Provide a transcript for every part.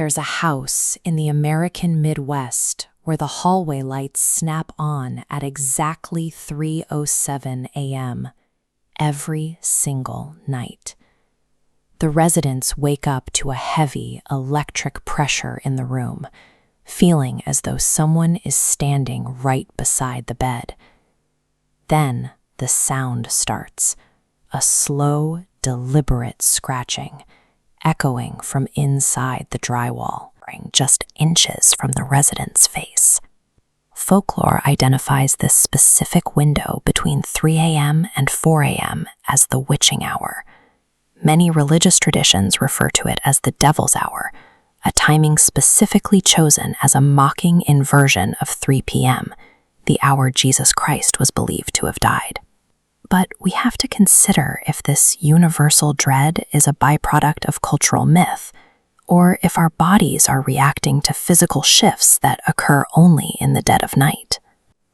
There's a house in the American Midwest where the hallway lights snap on at exactly 3:07 a.m. every single night. The residents wake up to a heavy electric pressure in the room, feeling as though someone is standing right beside the bed. Then the sound starts, a slow, deliberate scratching, echoing from inside the drywall, just inches from the resident's face. Folklore identifies this specific window between 3 a.m. and 4 a.m. as the witching hour. Many religious traditions refer to it as the devil's hour, a timing specifically chosen as a mocking inversion of 3 p.m., the hour Jesus Christ was believed to have died. But we have to consider if this universal dread is a byproduct of cultural myth, or if our bodies are reacting to physical shifts that occur only in the dead of night.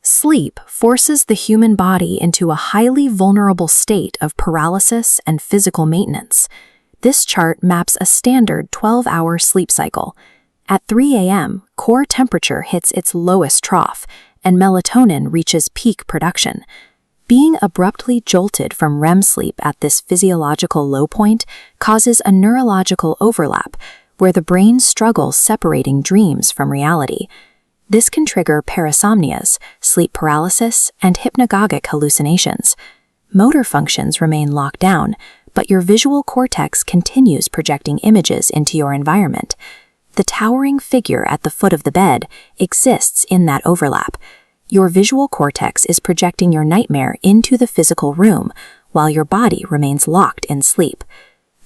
Sleep forces the human body into a highly vulnerable state of paralysis and physical maintenance. This chart maps a standard 12-hour sleep cycle. At 3 a.m., core temperature hits its lowest trough, and melatonin reaches peak production. Being abruptly jolted from REM sleep at this physiological low point causes a neurological overlap where the brain struggles separating dreams from reality. This can trigger parasomnias, sleep paralysis, and hypnagogic hallucinations. Motor functions remain locked down, but your visual cortex continues projecting images into your environment. The towering figure at the foot of the bed exists in that overlap. Your visual cortex is projecting your nightmare into the physical room, while your body remains locked in sleep.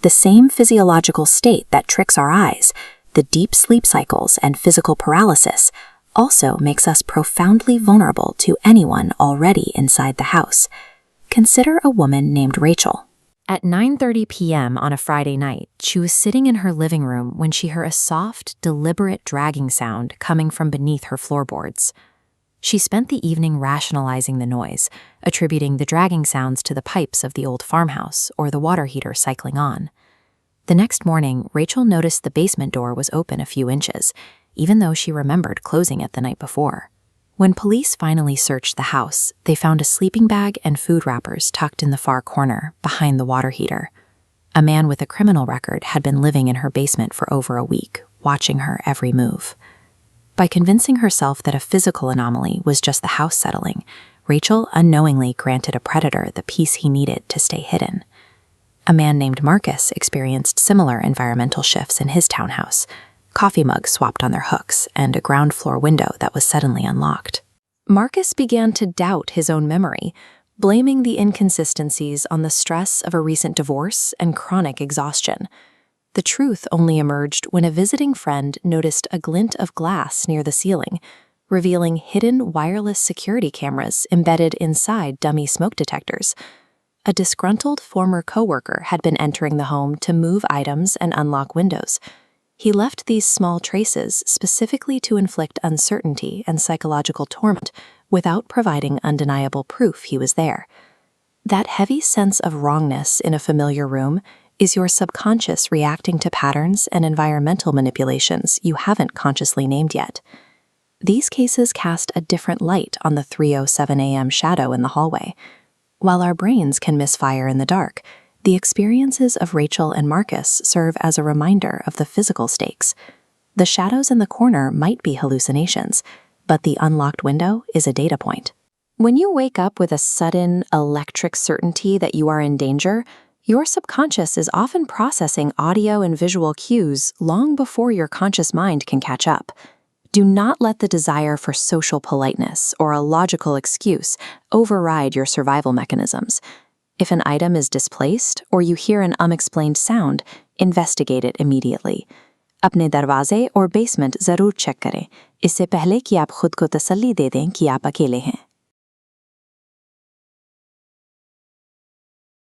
The same physiological state that tricks our eyes, the deep sleep cycles and physical paralysis, also makes us profoundly vulnerable to anyone already inside the house. Consider a woman named Rachel. At 9:30 p.m. on a Friday night, she was sitting in her living room when she heard a soft, deliberate dragging sound coming from beneath her floorboards. She spent the evening rationalizing the noise, attributing the dragging sounds to the pipes of the old farmhouse or the water heater cycling on. The next morning, Rachel noticed the basement door was open a few inches, even though she remembered closing it the night before. When police finally searched the house, they found a sleeping bag and food wrappers tucked in the far corner, behind the water heater. A man with a criminal record had been living in her basement for over a week, watching her every move. By convincing herself that a physical anomaly was just the house settling, Rachel unknowingly granted a predator the peace he needed to stay hidden. A man named Marcus experienced similar environmental shifts in his townhouse, coffee mugs swapped on their hooks, and a ground floor window that was suddenly unlocked. Marcus began to doubt his own memory, blaming the inconsistencies on the stress of a recent divorce and chronic exhaustion. The truth only emerged when a visiting friend noticed a glint of glass near the ceiling, revealing hidden wireless security cameras embedded inside dummy smoke detectors. A disgruntled former coworker had been entering the home to move items and unlock windows. He left these small traces specifically to inflict uncertainty and psychological torment without providing undeniable proof he was there. That heavy sense of wrongness in a familiar room is your subconscious reacting to patterns and environmental manipulations you haven't consciously named yet. These cases cast a different light on the 3:07 a.m. shadow in the hallway. While our brains can misfire in the dark, the experiences of Rachel and Marcus serve as a reminder of the physical stakes. The shadows in the corner might be hallucinations, but the unlocked window is a data point. When you wake up with a sudden, electric certainty that you are in danger, your subconscious is often processing audio and visual cues long before your conscious mind can catch up. Do not let the desire for social politeness or a logical excuse override your survival mechanisms. If an item is displaced or you hear an unexplained sound, investigate it immediately. अपने दरवाजे और basement जरूर check करें, इससे पहले कि आप खुद को तसल्ली दे दें कि आप अकेले हैं।